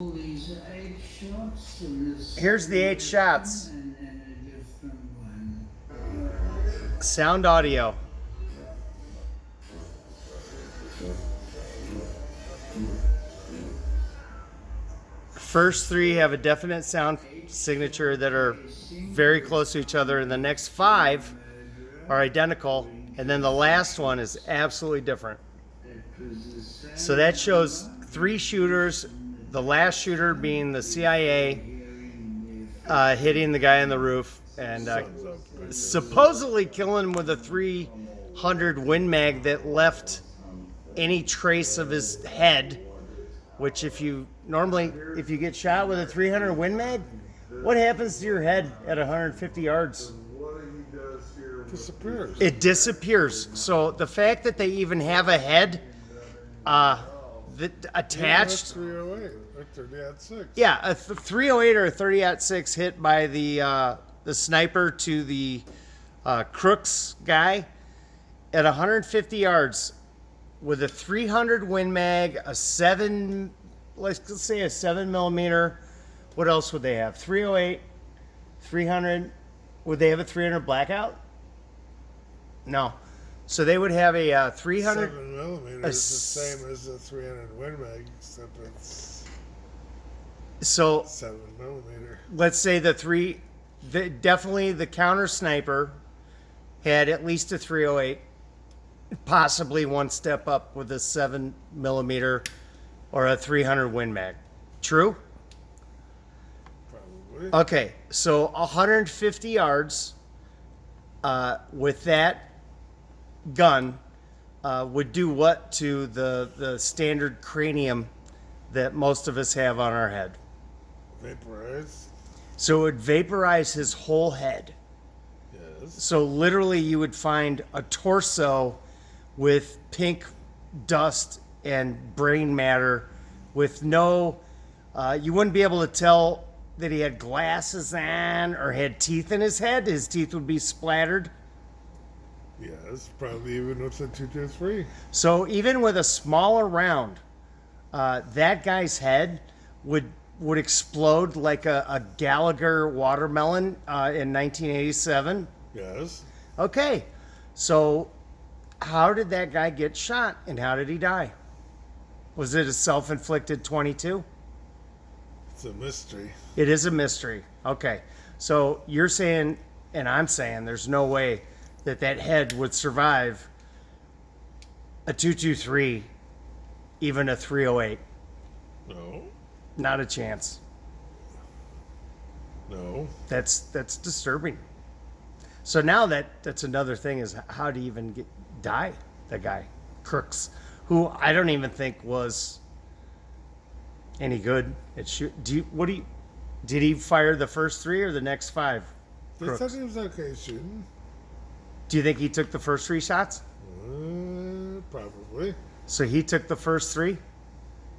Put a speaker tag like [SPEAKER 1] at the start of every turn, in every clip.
[SPEAKER 1] These 8 shots in this
[SPEAKER 2] Here's the 8 shots.
[SPEAKER 1] and a different one.
[SPEAKER 2] Sound audio. First 3 have a definite sound signature that are very close to each other, and the next 5 are identical, and then the last one is absolutely different. So that shows 3 shooters, the last shooter being the CIA hitting the guy on the roof and supposedly killing him with a 300 Win Mag that left any trace of his head, which if you get shot with a 300 Win Mag, what happens to your head at 150 yards?
[SPEAKER 3] Disappears.
[SPEAKER 2] It disappears. So the fact that they even have a head that attached,
[SPEAKER 3] 308 or 30-06.
[SPEAKER 2] yeah, a 308 or a 30-06 hit by the sniper to the Crooks guy at 150 yards with a 300 Win Mag, let's say a 7mm. What else would they have? 308, 300. Would they have a 300 blackout? No. So they would have a 300.
[SPEAKER 3] 7mm is the same as the 300 Win Mag, except it's
[SPEAKER 2] So
[SPEAKER 3] 7mm.
[SPEAKER 2] let's say definitely the counter sniper had at least a 308, possibly one step up with a 7mm or a 300 Win Mag. True?
[SPEAKER 3] Probably.
[SPEAKER 2] Okay, so 150 yards with that gun would do what to the standard cranium that most of us have on our head?
[SPEAKER 3] Vaporize.
[SPEAKER 2] So it would vaporize his whole head.
[SPEAKER 3] Yes.
[SPEAKER 2] So literally you would find a torso with pink dust and brain matter with no, you wouldn't be able to tell that he had glasses on or had teeth in his head. His teeth would be splattered.
[SPEAKER 3] Yes, probably even with the 223.
[SPEAKER 2] So even with a smaller round, that guy's head would explode like a Gallagher watermelon in 1987.
[SPEAKER 3] Yes.
[SPEAKER 2] Okay, so how did that guy get shot and how did he die? Was it a self-inflicted 22?
[SPEAKER 3] It's a mystery.
[SPEAKER 2] It is a mystery. Okay, so you're saying, and I'm saying, there's no way that head would survive a 223, even a 308.
[SPEAKER 3] No.
[SPEAKER 2] Not a chance.
[SPEAKER 3] No.
[SPEAKER 2] That's disturbing. So now that's another thing is how do you even die? The guy Crooks, who I don't even think was any good at shoot. Did he fire the first 3 or the next 5?
[SPEAKER 3] They
[SPEAKER 2] Crooks?
[SPEAKER 3] said he was okay shooting.
[SPEAKER 2] Do you think he took the first 3 shots?
[SPEAKER 3] Probably.
[SPEAKER 2] So he took the first 3,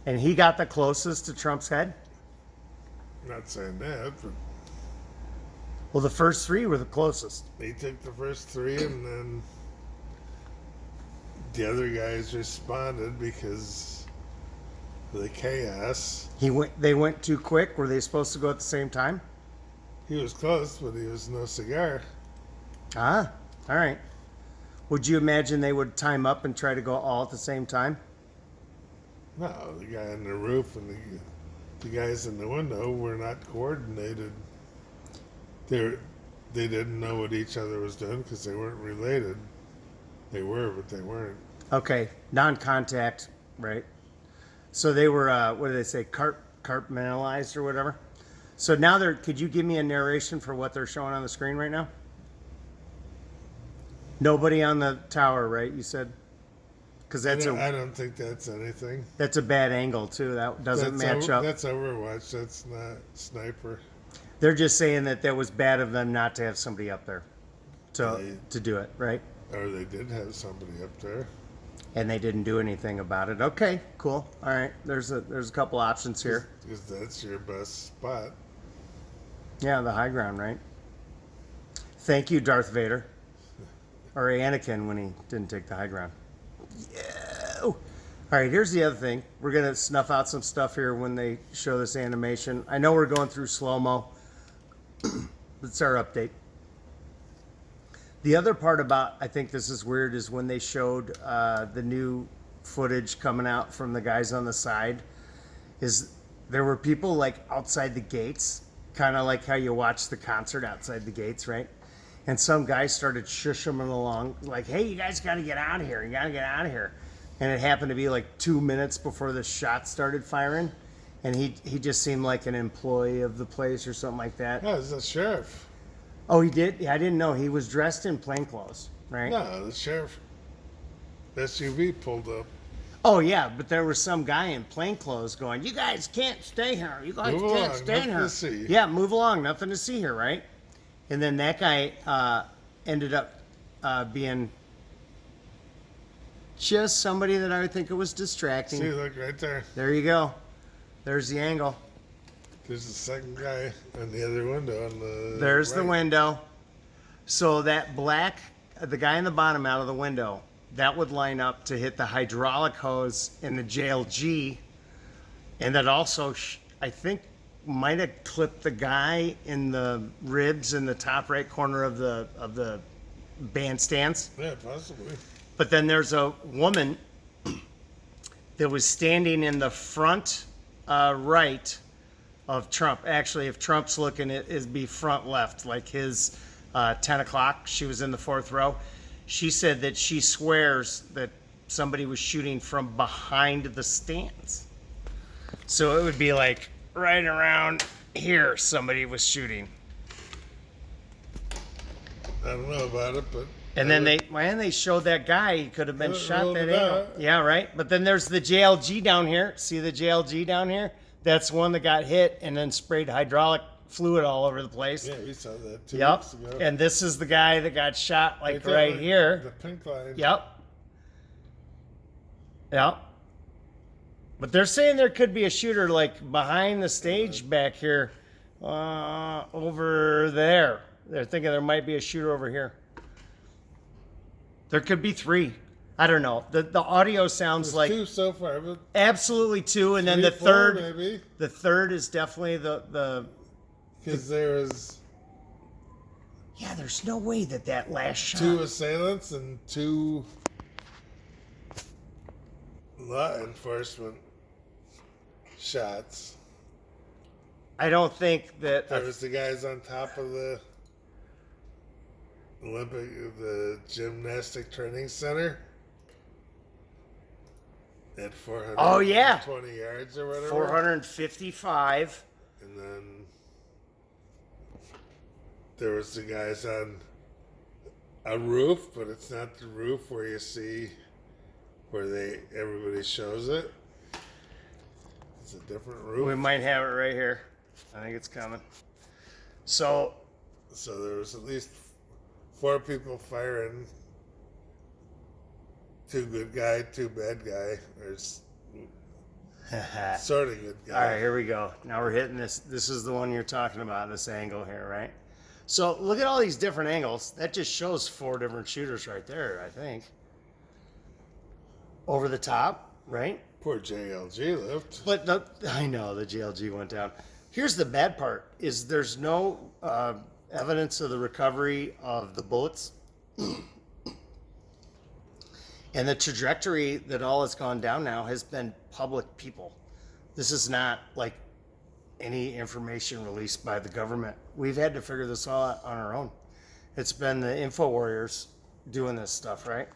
[SPEAKER 2] and he got the closest to Trump's head.
[SPEAKER 3] Not saying that, but
[SPEAKER 2] Well, the first 3 were the closest.
[SPEAKER 3] he took the first 3, and then the other guys responded because of the chaos.
[SPEAKER 2] They went too quick. Were they supposed to go at the same time?
[SPEAKER 3] He was close, but he was no cigar.
[SPEAKER 2] Ah, all right. Would you imagine they would time up and try to go all at the same time?
[SPEAKER 3] No, the guy on the roof and the guys in the window were not coordinated. They didn't know what each other was doing because they weren't related. They were, but they weren't.
[SPEAKER 2] Okay, non-contact, right? So they were, what do they say, compartmentalized or whatever? So now could you give me a narration for what they're showing on the screen right now? Nobody on the tower, right? You said? Because
[SPEAKER 3] I don't think that's anything.
[SPEAKER 2] that's a bad angle too. That doesn't match up.
[SPEAKER 3] That's Overwatch. That's not Sniper.
[SPEAKER 2] They're just saying that was bad of them not to have somebody up there to do it, right?
[SPEAKER 3] Or they did have somebody up there.
[SPEAKER 2] And they didn't do anything about it. Okay, cool. All right, there's a couple options here.
[SPEAKER 3] Because that's your best spot.
[SPEAKER 2] Yeah, the high ground, right? Thank you, Darth Vader. Or Anakin when he didn't take the high ground. Yeah. All right, here's the other thing. We're going to snuff out some stuff here when they show this animation. I know we're going through slow-mo. It's our update. The other part about, I think this is weird, is when they showed the new footage coming out from the guys on the side, is there were people like outside the gates, kind of like how you watch the concert outside the gates, right? And some guy started shushing them along, like, hey, you guys got to get out of here. You got to get out of here. And it happened to be like 2 minutes before the shot started firing. And he just seemed like an employee of the place or something like that.
[SPEAKER 3] No, it's the sheriff.
[SPEAKER 2] Oh, he did? Yeah, I didn't know. He was dressed in plainclothes, right?
[SPEAKER 3] No, the sheriff. SUV pulled up.
[SPEAKER 2] Oh, yeah, but there was some guy in plainclothes going, you guys can't stay here. You guys
[SPEAKER 3] Move
[SPEAKER 2] can't
[SPEAKER 3] along,
[SPEAKER 2] stay
[SPEAKER 3] nothing
[SPEAKER 2] here.
[SPEAKER 3] to see.
[SPEAKER 2] Yeah, move along. Nothing to see here, right? And then that guy ended up being just somebody that I would think it was distracting.
[SPEAKER 3] See, look right there.
[SPEAKER 2] There you go. There's the angle.
[SPEAKER 3] There's the second guy on the other window. On the
[SPEAKER 2] There's the
[SPEAKER 3] right.
[SPEAKER 2] window. So that black, the guy in the bottom out of the window, that would line up to hit the hydraulic hose in the JLG. And that also, I think, might have clipped the guy in the ribs in the top right corner of the bandstands.
[SPEAKER 3] Yeah, possibly.
[SPEAKER 2] But then there's a woman that was standing in the front right of Trump. Actually, if Trump's looking, it'd be front left, like his 10 o'clock. She was in the fourth row. She said that she swears that somebody was shooting from behind the stands. So it would be like right around here somebody was shooting.
[SPEAKER 3] I don't know about it, but.
[SPEAKER 2] And then they showed that guy. He could have been shot
[SPEAKER 3] rolled
[SPEAKER 2] that
[SPEAKER 3] it
[SPEAKER 2] angle.
[SPEAKER 3] out.
[SPEAKER 2] Yeah, right. But then there's the JLG down here. See the JLG down here? That's one that got hit and then sprayed hydraulic fluid all over the place.
[SPEAKER 3] Yeah, we saw that 2
[SPEAKER 2] Yep.
[SPEAKER 3] weeks ago.
[SPEAKER 2] And this is the guy that got shot like
[SPEAKER 3] there,
[SPEAKER 2] right
[SPEAKER 3] look,
[SPEAKER 2] here.
[SPEAKER 3] The pink line.
[SPEAKER 2] Yep. Yep. But they're saying there could be a shooter like behind the stage back here, over there. They're thinking there might be a shooter over here. There could be 3. I don't know. The audio sounds
[SPEAKER 3] There's
[SPEAKER 2] like
[SPEAKER 3] 2 so far, but
[SPEAKER 2] absolutely 2, and then
[SPEAKER 3] 3,
[SPEAKER 2] the
[SPEAKER 3] 4
[SPEAKER 2] third.
[SPEAKER 3] maybe.
[SPEAKER 2] The third is definitely the.
[SPEAKER 3] Because there was
[SPEAKER 2] Yeah, there's no way that last shot.
[SPEAKER 3] 2 assailants and 2 law enforcement shots.
[SPEAKER 2] I don't think that.
[SPEAKER 3] There was the guys on top of the the gymnastic training center at 420
[SPEAKER 2] Oh, yeah.
[SPEAKER 3] yards or whatever.
[SPEAKER 2] 455.
[SPEAKER 3] And then there was the guys on a roof, but it's not the roof where you see where everybody shows it. It's a different roof.
[SPEAKER 2] We might have it right here. I think it's coming. So
[SPEAKER 3] So there was at least 4 people firing. 2 good guy, 2 bad guy. There's sort of good guy.
[SPEAKER 2] all right, here we go. Now we're hitting this. This is the one you're talking about, this angle here, right? So look at all these different angles. That just shows 4 different shooters right there, I think. Over the top, right?
[SPEAKER 3] Poor JLG lived.
[SPEAKER 2] But I know the JLG went down. Here's the bad part: is there's no evidence of the recovery of the bullets, and the trajectory that all has gone down now has been public people. This is not like any information released by the government. We've had to figure this all out on our own. It's been the info warriors doing this stuff, right?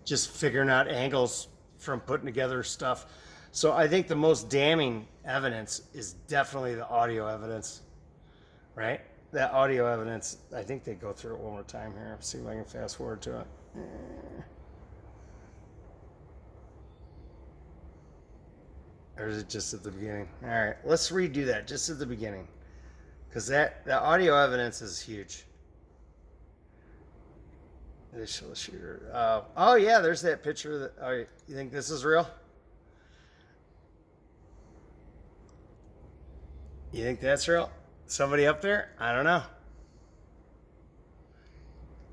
[SPEAKER 2] Just figuring out angles from putting together stuff. So I think the most damning evidence is definitely the audio evidence, right? That audio evidence, I think they go through it one more time here. See if I can fast forward to it. Or is it just at the beginning? All right, let's redo that just at the beginning, because the audio evidence is huge. Initial shooter. Oh yeah, there's that picture. That you think this is real? You think that's real? Somebody up there? I don't know.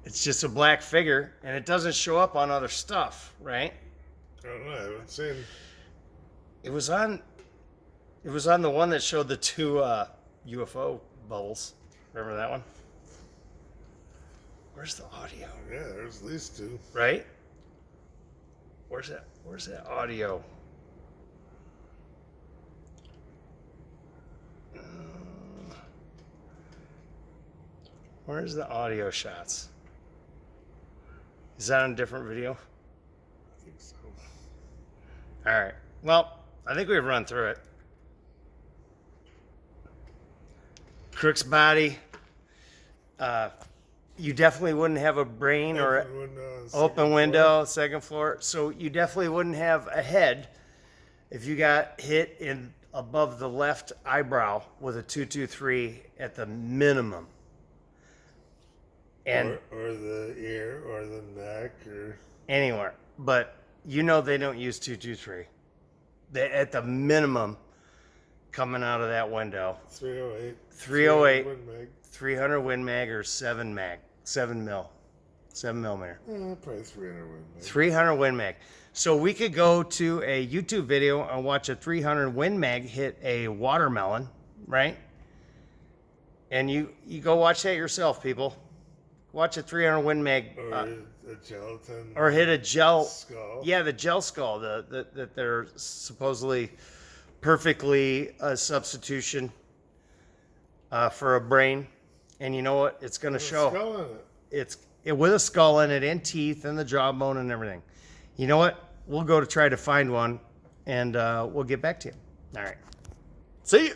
[SPEAKER 2] It's just a black figure, and it doesn't show up on other stuff, right?
[SPEAKER 3] I don't know. I haven't seen.
[SPEAKER 2] It was on the one that showed the two UFO bubbles. Remember that one? Where's the audio?
[SPEAKER 3] Yeah, there's at least two.
[SPEAKER 2] Right? Where's that audio? Where's the audio shots? Is that on a different video?
[SPEAKER 3] I think so.
[SPEAKER 2] All right. Well, I think we've run through it. Crook's body. You definitely wouldn't have a brain or
[SPEAKER 3] Open window on the
[SPEAKER 2] open
[SPEAKER 3] second
[SPEAKER 2] window, second floor. So you definitely wouldn't have a head if you got hit in above the left eyebrow with a 223 at the minimum. And
[SPEAKER 3] or the ear or the neck or
[SPEAKER 2] anywhere. But you know they don't use 223. They, at the minimum, coming out of that window.
[SPEAKER 3] 308.
[SPEAKER 2] 308.
[SPEAKER 3] 300 Win Mag.
[SPEAKER 2] 300 Win Mag or 7 millimeter.
[SPEAKER 3] Probably 300 Win Mag.
[SPEAKER 2] 300 Win Mag. So we could go to a YouTube video and watch a 300 Win Mag hit a watermelon, right? And you go watch that yourself, people. Watch a 300 Win Mag.
[SPEAKER 3] Or a gelatin.
[SPEAKER 2] Or hit a gel
[SPEAKER 3] skull.
[SPEAKER 2] Yeah, the gel skull that they're supposedly perfectly a substitution for a brain. And you know what? It's going to show.
[SPEAKER 3] Skull in it.
[SPEAKER 2] It's with a skull in it and teeth and the jawbone and everything. You know what? We'll go to try to find one and we'll get back to you. All right. See you.